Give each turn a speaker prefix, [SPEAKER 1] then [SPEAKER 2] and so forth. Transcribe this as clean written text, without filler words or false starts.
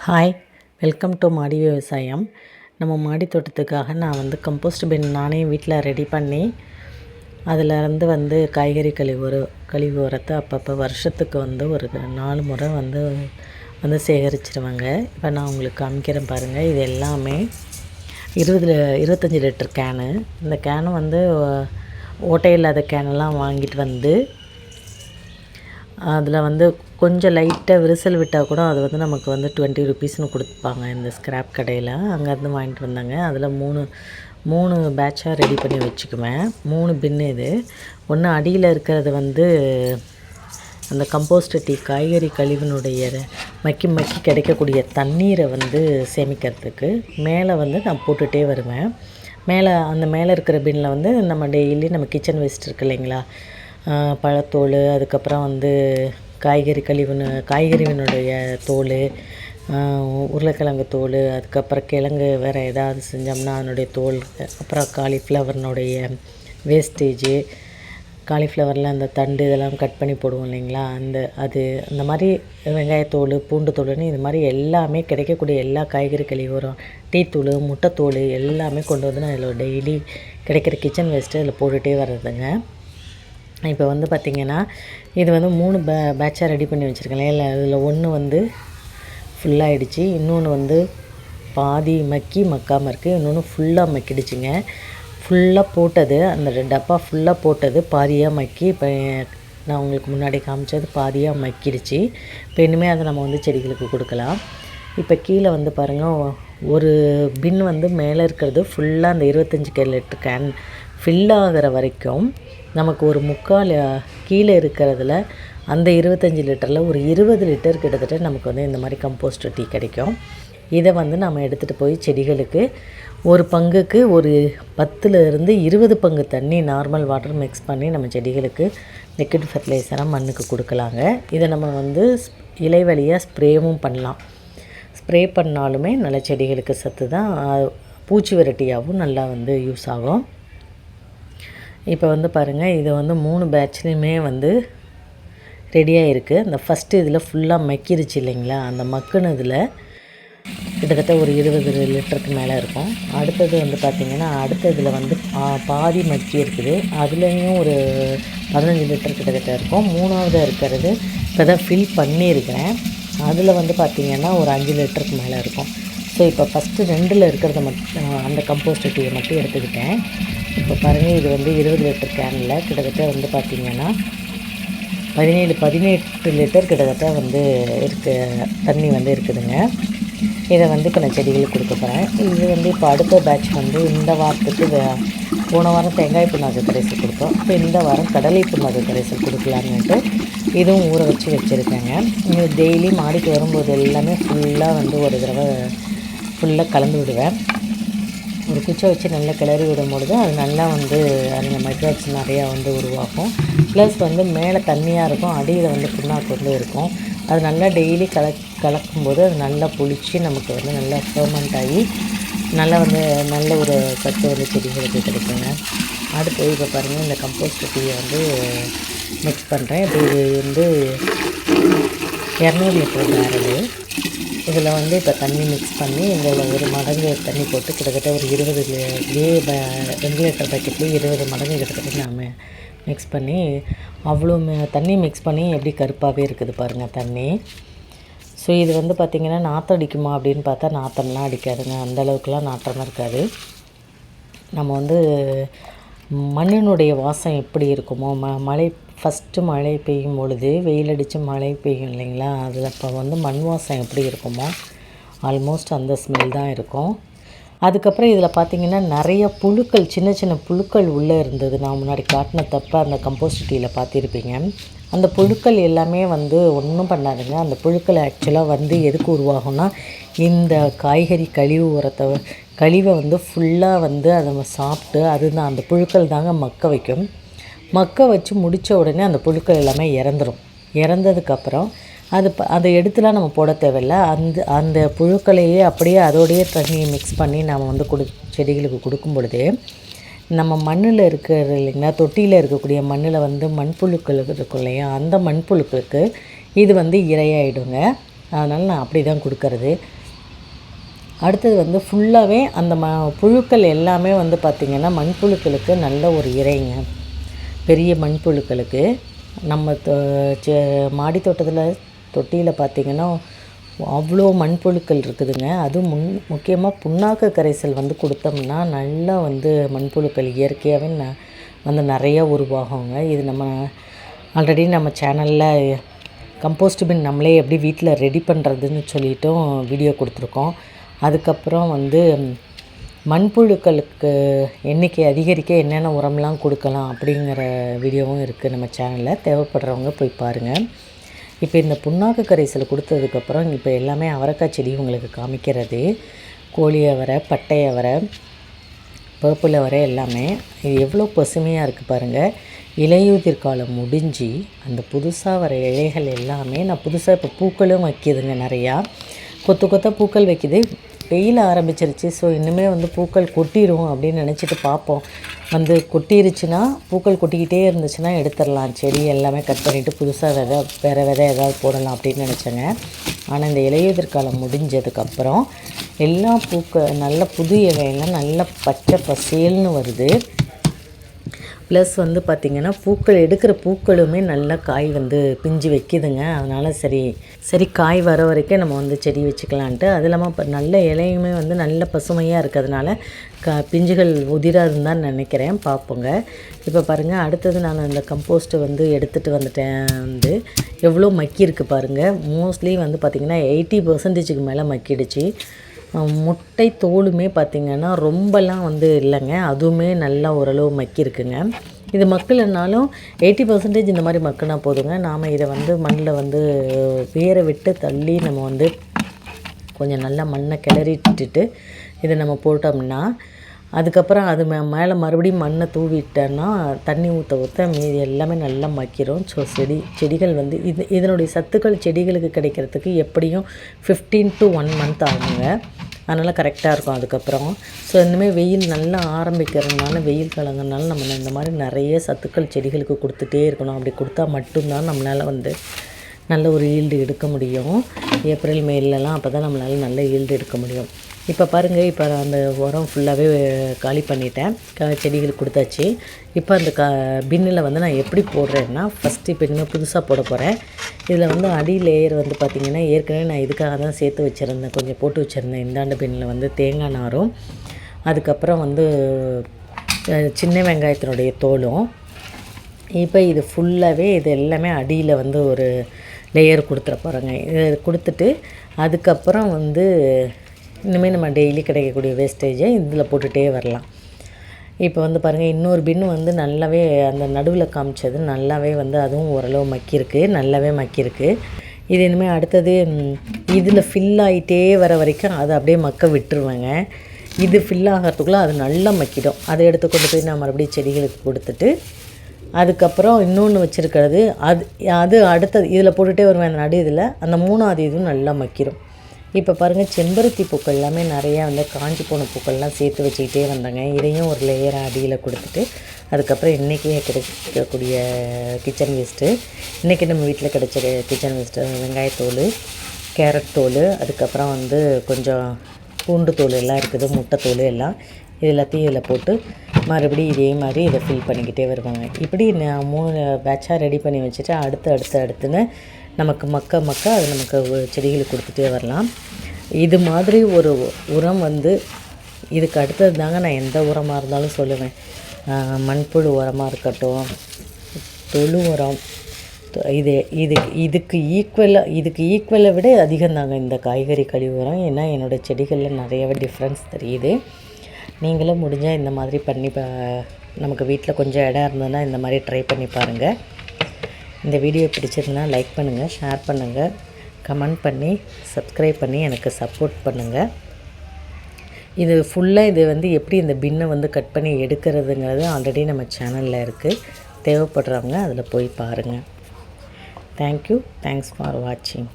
[SPEAKER 1] Hi, welcome to மாடி விவசாயம். நம்ம மாடி தோட்டத்துக்காக நான் கம்போஸ்ட் பின் நானே வீட்டில் ரெடி பண்ணி அதிலேருந்து காய்கறி கழிவு உரத்தை அப்பப்போ வருஷத்துக்கு ஒரு 4 முறை சேகரிச்சிருவாங்க. இப்போ நான் உங்களுக்கு காமிக்கிறேன் பாருங்கள். இது எல்லாமே 25 லிட்டர் கேனு. இந்த கேனு ஓட்டை இல்லாத கேனெல்லாம் வாங்கிட்டு அதில் கொஞ்சம் லைட்டாக விரிசல் விட்டால் கூட அது நமக்கு 20 ருபீஸ்னு கொடுப்பாங்க இந்த ஸ்க்ராப் கடையில். அங்கேருந்து வாங்கிட்டு வந்தாங்க. அதில் மூணு பேட்சாக ரெடி பண்ணி வச்சுக்குவேன். 3 பின்னு. இது ஒன்று அடியில் இருக்கிறது அந்த கம்போஸ்ட் டீ காய்கறி கழிவினுடைய மக்கி கிடைக்கக்கூடிய தண்ணீரை சேமிக்கிறதுக்கு மேலே நான் போட்டுகிட்டே வருவேன். மேலே இருக்கிற பின்னில் நம்ம டெய்லி நம்ம கிச்சன் வேஸ்ட் இருக்குது இல்லைங்களா, பழத்தோல், அதுக்கப்புறம் காய்கறிவினுடைய தோல், உருளைக்கிழங்கு தோல், அதுக்கப்புறம் கிழங்கு வேறு ஏதாவது செஞ்சோம்னா அதனுடைய தோல், அப்புறம் காலிஃப்ளவர்னுடைய வேஸ்டேஜு, காலிஃப்ளவரில் அந்த தண்டு இதெல்லாம் கட் பண்ணி போடுவோம் இல்லைங்களா, அந்த மாதிரி வெங்காயத்தோல், பூண்டு தோல்னு இது மாதிரி எல்லாமே கிடைக்கக்கூடிய எல்லா காய்கறி கழிவு உரம், டீத்தூள், முட்டைத்தோல் எல்லாமே கொண்டு நான் இதில் டெய்லி கிடைக்கிற கிச்சன் வேஸ்ட்டு அதில் போட்டுகிட்டே வர்றதுங்க. இப்போ பார்த்திங்கன்னா இது 3 பேட்சாக ரெடி பண்ணி வச்சுருக்கேன். இல்லை, அதில் ஒன்று ஃபுல்லாகிடுச்சு, இன்னொன்று பாதி மக்காமல் இருக்குது, இன்னொன்று ஃபுல்லாக மக்கிடுச்சுங்க. ஃபுல்லாக போட்டது, அந்த டப்பா ஃபுல்லாக போட்டது பாதியாக மக்கி, இப்போ நான் உங்களுக்கு முன்னாடி காமிச்சது பாதியாக மக்கிடுச்சு. இப்போ இனிமேல் அதை நம்ம செடிகளுக்கு கொடுக்கலாம். இப்போ கீழே பாருங்கள், ஒரு பின் மேலே இருக்கிறது ஃபுல்லாக அந்த 25 லிட்டர் கேன் ஃபில் ஆகிற வரைக்கும் நமக்கு ஒரு முக்கால் கீழே இருக்கிறதுல அந்த 25 லிட்டரில் ஒரு 20 லிட்டர் கிட்டத்தட்ட நமக்கு இந்த மாதிரி கம்போஸ்ட் டீ கிடைக்கும். இதை நம்ம எடுத்துகிட்டு போய் செடிகளுக்கு ஒரு பங்குக்கு ஒரு 10லிருந்து 20 பங்கு தண்ணி நார்மல் வாட்டர் மிக்ஸ் பண்ணி நம்ம செடிகளுக்கு லிக்விட் ஃபெர்டிலைசராக மண்ணுக்கு கொடுக்கலாங்க. இதை நம்ம இலை வழியாக ஸ்ப்ரேவும் பண்ணலாம். ஸ்ப்ரே பண்ணாலுமே நல்ல செடிகளுக்கு சத்து தான், பூச்சி விரட்டியாகவும் நல்லா யூஸ் ஆகும். இப்போ பாருங்கள், இது 3 பேட்ச்லேயுமே ரெடியாக இருக்குது. அந்த ஃபஸ்ட்டு இதில் ஃபுல்லாக மக்கிருச்சு இல்லைங்களா, அந்த மக்குனதில் கிட்டத்தட்ட ஒரு 20 லிட்டருக்கு மேலே இருக்கும். அடுத்தது பார்த்திங்கன்னா அடுத்த இதில் பாதி மக்கி இருக்குது, அதுலேயும் ஒரு 15 லிட்டர் கிட்டத்தட்ட இருக்கும். 3ஆவதாக இருக்கிறது இப்போ தான் ஃபில் பண்ணியிருக்கிறேன். அதில் பார்த்திங்கன்னா ஒரு 5 லிட்டருக்கு மேலே இருக்கும். ஸோ இப்போ ஃபஸ்ட்டு 2ல் இருக்கிறத மட்டும் அந்த கம்போஸ்ட் டீயை மட்டும் எடுத்துக்கிட்டேன். இப்போ பாருங்கள், இது 20 லிட்டர் கேனில் கிட்டத்தட்ட பார்த்திங்கன்னா 17-18 லிட்டர் கிட்டத்தட்ட தண்ணி இருக்குதுங்க. இதை இப்போ நான் செடிகளுக்கு கொடுக்க போகிறேன். இது இப்போ அடுத்த பேட்ச் இந்த வாரத்துக்கு போன வாரம் தேங்காய் புண்ணாக்கு கரைசல் கொடுத்தோம். இப்போ இந்த வாரம் கடலை புண்ணாக்கு கரைசல் கொடுக்கலான்னுட்டு இதுவும் ஊற வச்சுருக்கேங்க. இது டெய்லி மாடிக்கு வரும்போது எல்லாமே ஃபுல்லாக ஒரு தடவை ஃபுல்லாக கலந்து விடுவேன். ஒரு குச்சை வச்சு நல்லா கிளறி விடும்பொழுது அது நல்லா அந்த மைக்ரோப்ஸ் நிறையா உருவாகும். ப்ளஸ் மேலே தண்ணியாக இருக்கும், அடியில் புண்ணாக்கு இருக்கும். அது நல்லா டெய்லி கலக்கும்போது அது நல்லா புளிச்சு நமக்கு நல்லா ஃபெர்மெண்ட் ஆகி நல்லா நல்ல ஒரு சத்து செடிகளுக்கு கிடைக்குங்க. அடுத்து இப்போ பாருங்கள், இந்த கம்போஸ்ட் டீயை மிக்ஸ் பண்ணுறேன். இது 200 லிட்டர் பேரலு. இதில் இப்போ தண்ணி மிக்ஸ் பண்ணி இந்த ஒரு மடங்கு தண்ணி போட்டு கிட்டத்தட்ட ஒரு 20 2 லிட்டர் பேக்கெட்லேயே 20 மடங்கு கிட்டத்தட்ட நாம் மிக்ஸ் பண்ணி அவ்வளோ தண்ணி மிக்ஸ் பண்ணி எப்படி கருப்பாகவே இருக்குது பாருங்கள் தண்ணி. ஸோ இது பார்த்திங்கன்னா நாற்றம் அடிக்குமா அப்படின்னு பார்த்தா நாற்றம்லாம் அடிக்காதுங்க, அந்தளவுக்குலாம் நாற்றமாக இருக்காது. நம்ம மண்ணினுடைய வாசம் எப்படி இருக்குமோ, ஃபஸ்ட்டு மழை பெய்யும் பொழுது வெயில் அடித்து மழை பெய்யும் இல்லைங்களா, அதில் அப்போ மண் வாசம் எப்படி இருக்குமோ ஆல்மோஸ்ட் அந்த ஸ்மெல் தான் இருக்கும். அதுக்கப்புறம் இதில் பார்த்திங்கன்னா நிறைய புழுக்கள், சின்ன சின்ன புழுக்கள் உள்ளே இருந்தது. நான் முன்னாடி காட்டின தப்ப அந்த கம்போஸ்ட் டீயில் பார்த்துருப்பீங்க. அந்த புழுக்கள் எல்லாமே ஒன்றும் பண்ணாதுங்க. அந்த புழுக்கள் ஆக்சுவலாக எதுக்கு உருவாகும்னா, இந்த காய்கறி கழிவை ஃபுல்லாக அதை சாப்பிட்டு அதுதான் அந்த புழுக்கள் தாங்க மக்க வைக்கும். மக்க வச்சு முடித்த உடனே அந்த புழுக்கள் எல்லாமே இறந்துடும். இறந்ததுக்கப்புறம் அதை எடுத்துலாம் நம்ம போட தேவையில்லை. அந்த புழுக்களையே அப்படியே அதோடையே தண்ணியை மிக்ஸ் பண்ணி நம்ம செடிகளுக்கு கொடுக்கும் பொழுதே நம்ம மண்ணில் இருக்கிறது இல்லைங்களா, தொட்டியில் இருக்கக்கூடிய மண்ணில் மண்புழுக்கள் இருக்கும் இல்லையா, அந்த மண்புழுக்களுக்கு இது இரையாயிடுங்க. அதனால் நான் அப்படி தான் கொடுக்கறது. அடுத்தது வந்து ஃபுல்லாகவே அந்த புழுக்கள் எல்லாமே வந்து பார்த்திங்கன்னா மண்புழுக்களுக்கு நல்ல ஒரு இறைங்க. பெரிய மண்புழுக்களுக்கு நம்ம மாடி தோட்டத்தில் தொட்டியில் பார்த்திங்கன்னா அவ்வளோ மண்புழுக்கள் இருக்குதுங்க. அதுவும் முக்கியமாக புண்ணாக்கு கரைசல் வந்து கொடுத்தோம்னா நல்லா வந்து மண்புழுக்கள் இயற்கையாகவே வந்து நிறையா உருவாகுங்க. இது நம்ம ஆல்ரெடி நம்ம சேனலில் கம்போஸ்ட் பின் நம்மளே எப்படி வீட்டில் ரெடி பண்ணுறதுன்னு சொல்லிட்டும் வீடியோ கொடுத்துருக்கோம். அதுக்கப்புறம் வந்து மண்புழுக்களுக்கு எண்ணிக்கை அதிகரிக்க என்னென்ன உரம்லாம் கொடுக்கலாம் அப்படிங்கிற வீடியோவும் இருக்குது நம்ம சேனலில். தேவைப்படுறவங்க போய் பாருங்கள். இப்போ இந்த புண்ணாக்கு கரைசல் கொடுத்ததுக்கப்புறம் இப்போ எல்லாமே அவரைக்காய் செடி உங்களுக்கு காமிக்கிறது. கோழி அவரை, பட்டை அவரை, பர்பிள் அவரை எல்லாமே இது எவ்வளோ பசுமையாக இருக்குது பாருங்கள். இலையுதிர் காலம் முடிஞ்சு அந்த புதுசாக வர இலைகள் எல்லாமே நான் புதுசாக இப்போ பூக்களும் வைக்கிதுங்க. நிறையா கொத்து கொத்தாக பூக்கள் வைக்கிது. வெயில் ஆரம்பிச்சிருச்சு. ஸோ இன்னுமே வந்து பூக்கள் கொட்டிடும் அப்படின்னு நினச்சிட்டு பார்ப்போம். வந்து கொட்டிருச்சுன்னா பூக்கள் கொட்டிக்கிட்டே இருந்துச்சுன்னா எடுத்துடலாம். செடி எல்லாமே கட் பண்ணிவிட்டு புதுசாக வேறு விதை ஏதாவது போடலாம் அப்படின்னு நினச்சேங்க. ஆனால் இந்த இலையுதிர் காலம் முடிஞ்சதுக்கப்புறம் எல்லா நல்ல புது இலையெல்லாம் நல்ல பச்சை பசேல்னு வருது. ப்ளஸ் வந்து பார்த்திங்கன்னா எடுக்கிற பூக்களுமே நல்லா காய் வந்து பிஞ்சு வைக்கிதுங்க. அதனால் சரி காய் வர வரைக்கும் நம்ம வந்து செடி வச்சுக்கலான்ட்டு. அது இல்லாமல் இப்போ நல்ல இலையுமே வந்து நல்ல பசுமையாக இருக்கிறதுனால பிஞ்சுகள் உதிராதுன்னு தான் நினைக்கிறேன். பார்ப்போங்க. இப்போ பாருங்கள், அடுத்தது நான் இந்த கம்போஸ்ட்டை வந்து எடுத்துகிட்டு வந்துட்டேன். வந்து எவ்வளோ மக்கி இருக்குது பாருங்கள். மோஸ்ட்லி வந்து பார்த்திங்கன்னா 80% மேலே மக்கிடுச்சு. முட்டை தோலுமே பார்த்திங்கன்னா ரொம்பலாம் வந்து இல்லைங்க, அதுவுமே நல்லா ஓரளவு மக்கியிருக்குங்க. இது மக்கள்னாலும் 80% இந்த மாதிரி மக்குனா போதுங்க. நாம் இதை வந்து மண்ணில் வந்து வேற விட்டு தள்ளி நம்ம வந்து கொஞ்சம் நல்லா மண்ணை கிளறிட்டுட்டு இதை நம்ம போட்டோம்னா அதுக்கப்புறம் அது மேலே மறுபடியும் மண்ணை தூவிட்டோன்னா தண்ணி ஊற்ற மீதி எல்லாமே நல்லா மக்கிரும். ஸோ செடிகள் வந்து இதனுடைய சத்துக்கள் செடிகளுக்கு கிடைக்கிறதுக்கு எப்படியும் 15 to 1 month ஆகுங்க. அதனால் கரெக்டாக இருக்கும். அதுக்கப்புறம் ஸோ இந்தமாதிரி வெயில் நல்லா ஆரம்பிக்கிறதுனால, வெயில் காலங்கிறதுனால நம்ம இந்த மாதிரி நிறைய சத்துக்கள் செடிகளுக்கு கொடுத்துட்டே இருக்கணும். அப்படி கொடுத்தா மட்டும்தான் நம்மளால் வந்து நல்ல ஒரு ஈல்டு எடுக்க முடியும். ஏப்ரல் மேலலாம் அப்போ தான் நம்மளால் நல்ல ஈல்டு எடுக்க முடியும். இப்போ பாருங்கள், இப்போ அந்த உரம் ஃபுல்லாகவே காலி பண்ணிட்டேன். செடிகளுக்கு கொடுத்தாச்சு. இப்போ அந்த பின்னில் வந்து நான் எப்படி போடுறேன்னா, ஃபஸ்ட்டு இப்போ இனிமேல் புதுசாக போட போகிறேன். இதில் வந்து அடி லேயர் வந்து பார்த்திங்கன்னா ஏற்கனவே நான் இதுக்காக தான் சேர்த்து வச்சுருந்தேன், கொஞ்சம் போட்டு வச்சுருந்தேன். இந்தாண்டு பின்னில் வந்து தேங்காய் நாரும், அதுக்கப்புறம் வந்து சின்ன வெங்காயத்தினுடைய தோலும். இப்போ இது ஃபுல்லாகவே இது எல்லாமே அடியில் வந்து ஒரு லேயர் கொடுத்துட போகிறேங்க. இதை கொடுத்துட்டு அதுக்கப்புறம் வந்து இனிமேல் நம்ம டெய்லி கிடைக்கக்கூடிய வேஸ்டேஜை இதில் போட்டுகிட்டே வரலாம். இப்போ வந்து பாருங்கள், இன்னொரு பின்னு வந்து நல்லாவே அந்த நடுவில் காமிச்சது நல்லாவே வந்து அதுவும் ஓரளவு மக்கியிருக்கு, நல்லாவே மக்கியிருக்கு. இது இனிமேல் அடுத்தது இதில் ஃபில் ஆகிட்டே வர வரைக்கும் அதை அப்படியே மக்க விட்டுருவேங்க. இது ஃபில் ஆகிறதுக்குள்ளே அது நல்லா மக்கிடும். அதை எடுத்து கொண்டு போய் நான் மறுபடியும் செடிகளுக்கு கொடுத்துட்டு அதுக்கப்புறம் இன்னொன்று வச்சுருக்கிறது அது அடுத்தது இதில் போட்டுகிட்டே வருவேன். அந்த நடு இதில் அந்த 3ஆவது இதுவும் நல்லா மக்கிடும். இப்போ பாருங்கள், செம்பருத்தி பூக்கள் எல்லாமே நிறையா வந்து காஞ்சி போன பூக்கள்லாம் சேர்த்து வச்சுக்கிட்டே வந்தாங்க. இதையும் ஒரு லேயராக அடியில் கொடுத்துட்டு அதுக்கப்புறம் இன்றைக்கே கிடைக்கக்கூடிய கிச்சன் வேஸ்ட்டு, இன்றைக்கி நம்ம வீட்டில் கிடைச்ச கிச்சன் வேஸ்ட்டு, வெங்காயத்தோல், கேரட் தோல், அதுக்கப்புறம் வந்து கொஞ்சம் பூண்டு தோல் எல்லாம் இருக்குது, முட்டை தோல் எல்லாம், இது எல்லாத்தையும் இதில் போட்டு மறுபடியும் இதே மாதிரி இதை ஃபில் பண்ணிக்கிட்டே வருவாங்க. இப்படி நான் 3 பேட்சாக ரெடி பண்ணி வச்சுட்டு அடுத்துன்னு நமக்கு மக்க அது நமக்கு செடிகளுக்கு கொடுத்துட்டே வரலாம். இது மாதிரி ஒரு உரம் வந்து இதுக்கு அடுத்தது தாங்க நான் எந்த உரமாக இருந்தாலும் சொல்லுவேன். மண்புழு உரமாக இருக்கட்டும், தொழு உரம், இதுக்கு ஈக்குவலை விட அதிகம்தாங்க இந்த காய்கறி கழிவு உரம். ஏன்னா என்னோடய செடிகளில் நிறையவே டிஃப்ரென்ஸ் தெரியுது. நீங்களும் முடிஞ்சால் இந்த மாதிரி பண்ணி நமக்கு வீட்டில் கொஞ்சம் இடம் இருந்ததுன்னா இந்த மாதிரி ட்ரை பண்ணி பாருங்கள். இந்த வீடியோ பிடிச்சிருந்தா லைக் பண்ணுங்கள், ஷேர் பண்ணுங்கள், கமெண்ட் பண்ணி சப்ஸ்கிரைப் பண்ணி எனக்கு சப்போர்ட் பண்ணுங்கள். இது ஃபுல்லாக இது வந்து எப்படி இந்த பின்னை வந்து கட் பண்ணி எடுக்கிறதுங்கிறது ஆல்ரெடி நம்ம சேனலில் இருக்குது. தேவைப்படுறவங்க அதில் போய் பாருங்கள். தேங்க்யூ. தேங்க்ஸ் ஃபார் வாட்சிங்.